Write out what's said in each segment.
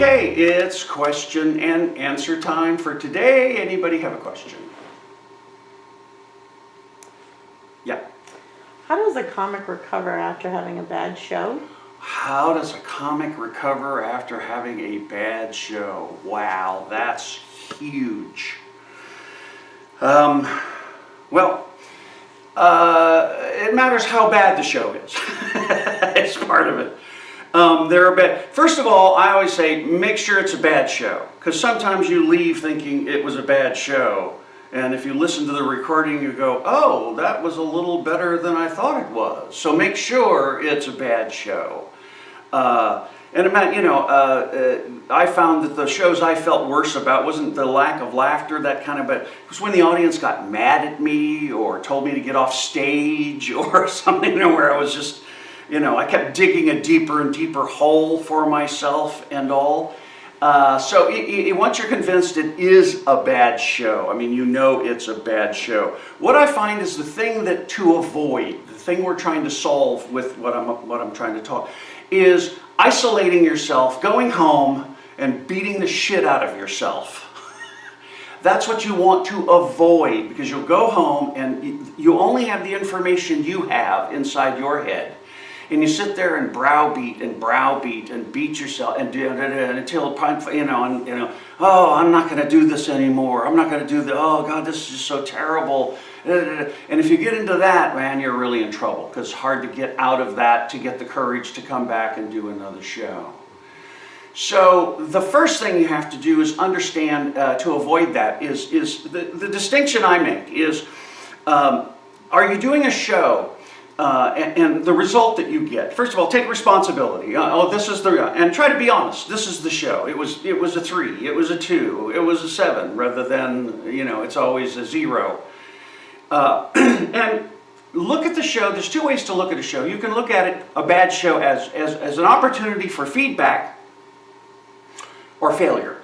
Okay, it's question and answer time for today. Anybody have a question? Yeah. How does a comic recover after having a bad show? How does a comic recover after having a bad show? Wow, that's huge. It matters how bad the show is. It's part of it. First of all, I always say make sure it's a bad show, because sometimes you leave thinking it was a bad show, and if you listen to the recording you go, oh, that was a little better than I thought it was. So make sure it's a bad show. I found that the shows I felt worse about wasn't the lack of laughter, but it was when the audience got mad at me or told me to get off stage or something, where I was just, I kept digging a deeper and deeper hole for myself and all. So once you're convinced it is a bad show, it's a bad show. What I find is the thing to avoid, the thing we're trying to solve with what I'm trying to talk, is isolating yourself, going home and beating the shit out of yourself. That's what you want to avoid, because you'll go home and you only have the information you have inside your head. And you sit there and browbeat and beat yourself until oh, I'm not going to do this anymore. I'm not going to do that. Oh God, this is just so terrible. And if you get into that, man, you're really in trouble, because it's hard to get out of that to get the courage to come back and do another show. So the first thing you have to do is understand, to avoid that, is the distinction I make is, are you doing a show and the result that you get? First of all, take responsibility. And try to be honest. This is the show. It was a 3, it was a 2, it was a 7, rather than, it's always a 0. And look at the show. There's 2 ways to look at a show. You can look at it, a bad show, as an opportunity for feedback or failure.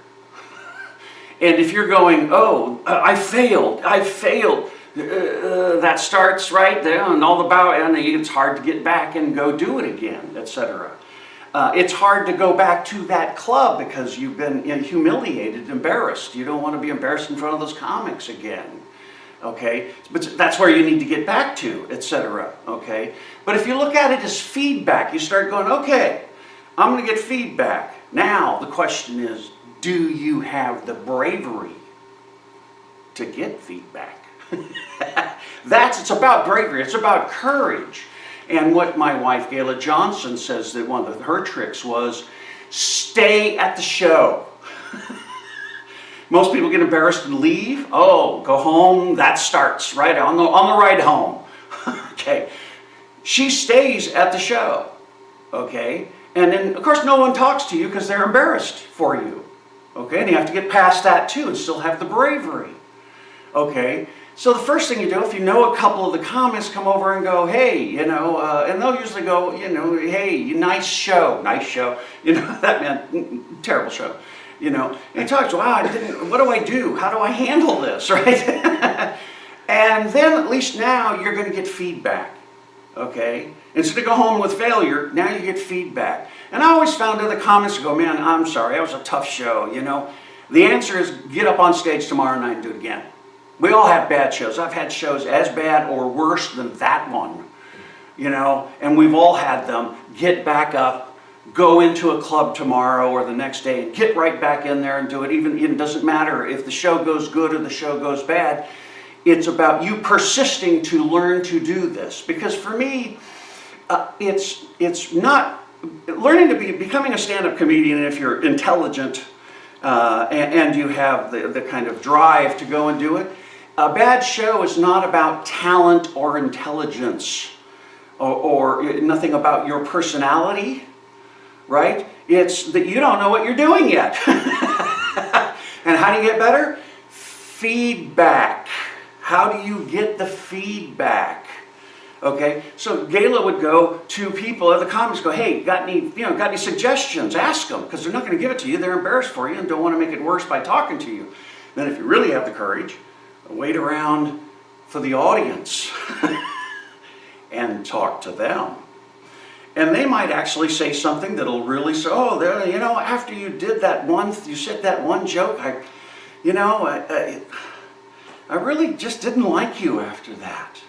And if you're going, oh, I failed, that starts right there and all about, and it's hard to get back and go do it again, etc. It's hard to go back to that club because you've been humiliated, embarrassed. You don't want to be embarrassed in front of those comics again. Okay, but that's where you need to get back to, etc. Okay, but if you look at it as feedback, you start going, okay, I'm going to get feedback. Now the question is, do you have the bravery to get feedback? It's about bravery. It's about courage. And what my wife Gayla Johnson says, that one of her tricks was, stay at the show. Most people get embarrassed and leave. Oh, go home. That starts right on the ride home. Okay, she stays at the show. Okay, and then of course no one talks to you because they're embarrassed for you. Okay, and you have to get past that too and still have the bravery. Okay, so the first thing you do, if you know a couple of the comics, come over and go, hey, and they'll usually go, hey, nice show, that meant terrible show. And he talks, wow, what do I do? How do I handle this, right? And then at least now you're going to get feedback, okay? Instead of go home with failure, now you get feedback. And I always found other comics go, man, I'm sorry, that was a tough show, The answer is get up on stage tomorrow night and do it again. We all have bad shows. I've had shows as bad or worse than that one, and we've all had them. Get back up. Go into a club tomorrow or the next day and get right back in there and do it. It doesn't matter if the show goes good or the show goes bad. It's about you persisting to learn to do this. Because for me, it's not learning to becoming a stand-up comedian. If you're intelligent and you have the kind of drive to go and do it, a bad show is not about talent or intelligence or nothing about your personality. Right? It's that you don't know what you're doing yet. And how do you get better? Feedback. How do you get the feedback? Okay, so Gayla would go to people at the comics, go, hey, got any suggestions? Ask them, because they're not going to give it to you. They're embarrassed for you and don't want to make it worse by talking to you. Then if you really have the courage, wait around for the audience and talk to them. And they might actually say something that'll really say, oh, you know, after you did that you said that one joke, I really just didn't like you after that.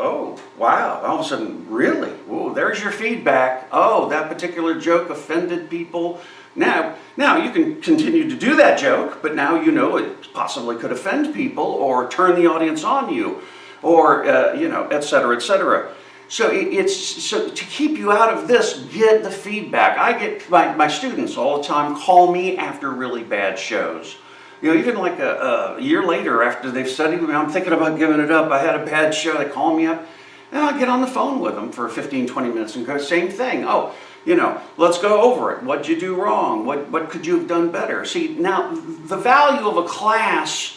Oh, wow, all of a sudden, really? Oh, there's your feedback. Oh, that particular joke offended people. Now you can continue to do that joke, but now you know it possibly could offend people or turn the audience on you, or, et cetera, et cetera. So so to keep you out of this, get the feedback. I get my students all the time call me after really bad shows. You know, even like a year later after they've studied with me, I'm thinking about giving it up. I had a bad show. They call me up, and I get on the phone with them for 15, 20 minutes and go, same thing. Oh, let's go over it. What'd you do wrong? What could you have done better? See, now the value of a class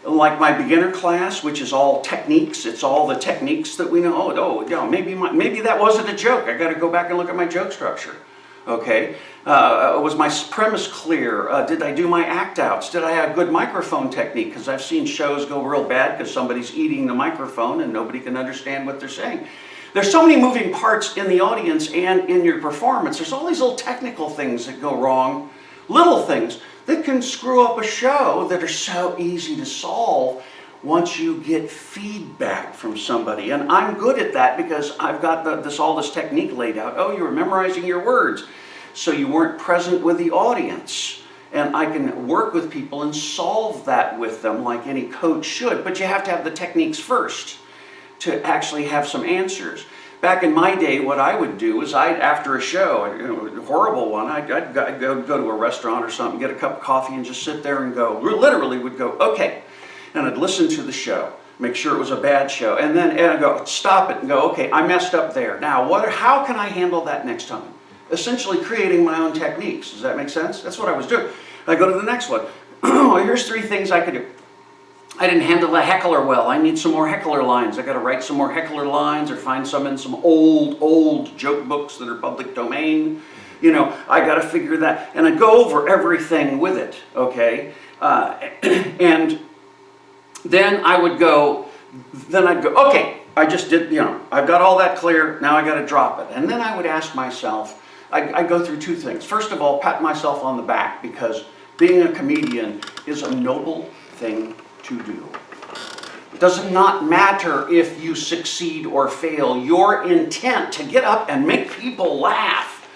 like my beginner class, which is all techniques, it's all the techniques that we know. Maybe that wasn't a joke. I got to go back and look at my joke structure. Okay, was my premise clear? Did I do my act outs? Did I have good microphone technique? Because I've seen shows go real bad because somebody's eating the microphone and nobody can understand what they're saying. There's so many moving parts in the audience and in your performance. There's all these little technical things that go wrong, little things that can screw up a show that are so easy to solve once you get feedback from somebody. And I'm good at that because I've got all this technique laid out. Oh, you were memorizing your words, so you weren't present with the audience. And I can work with people and solve that with them like any coach should. But you have to have the techniques first to actually have some answers. Back in my day, what I would do is after a show, a horrible one, I'd go to a restaurant or something, get a cup of coffee and just sit there and go, literally would go, okay. And I'd listen to the show, make sure it was a bad show. And then I'd go, stop it and go, okay, I messed up there. Now, how can I handle that next time? Essentially creating my own techniques. Does that make sense? That's what I was doing. I go to the next one. Here's 3 things I could do. I didn't handle the heckler well. I need some more heckler lines. I got to write some more heckler lines or find some in some old joke books that are public domain. I got to figure that. And I go over everything with it, okay? And then I'd go, okay, I just did, I've got all that clear. Now I got to drop it. And then I would ask myself, I go through 2 things. First of all, pat myself on the back because being a comedian is a noble thing to do. It does not matter if you succeed or fail. Your intent to get up and make people laugh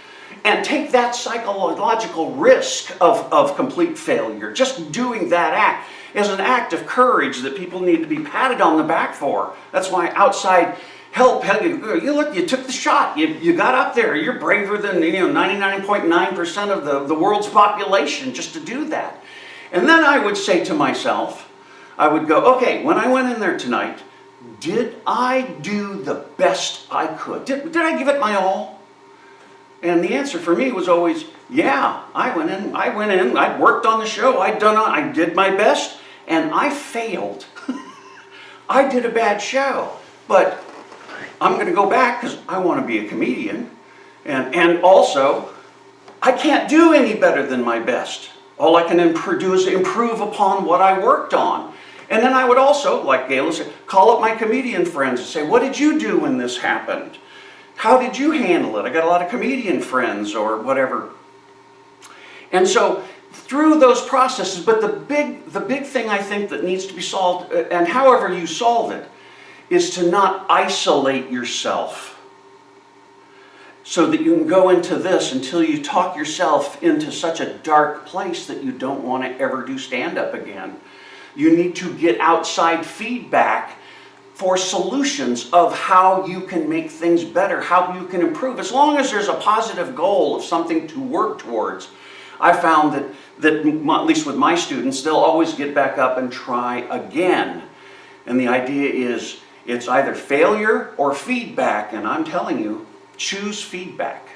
and take that psychological risk of complete failure, just doing that act, is an act of courage that people need to be patted on the back for. That's why outside help you took the shot. You got up there. You're braver than 99.9% of the world's population just to do that. And then I would say to myself, I would go, okay, when I went in there tonight, did I do the best I could? Did I give it my all? And the answer for me was always, yeah, I went in, I worked on the show, I did my best, and I failed. I did a bad show, but I'm going to go back because I want to be a comedian, and also, I can't do any better than my best. All I can do is improve upon what I worked on. And then I would also, like Gayla said, call up my comedian friends and say, what did you do when this happened? How did you handle it? I got a lot of comedian friends or whatever. And so through those processes, but the big thing I think that needs to be solved, and however you solve it, is to not isolate yourself so that you can go into this until you talk yourself into such a dark place that you don't want to ever do stand-up again. You need to get outside feedback for solutions of how you can make things better, how you can improve. As long as there's a positive goal of something to work towards, I found that at least with my students, they'll always get back up and try again. And the idea is it's either failure or feedback, and I'm telling you, choose feedback.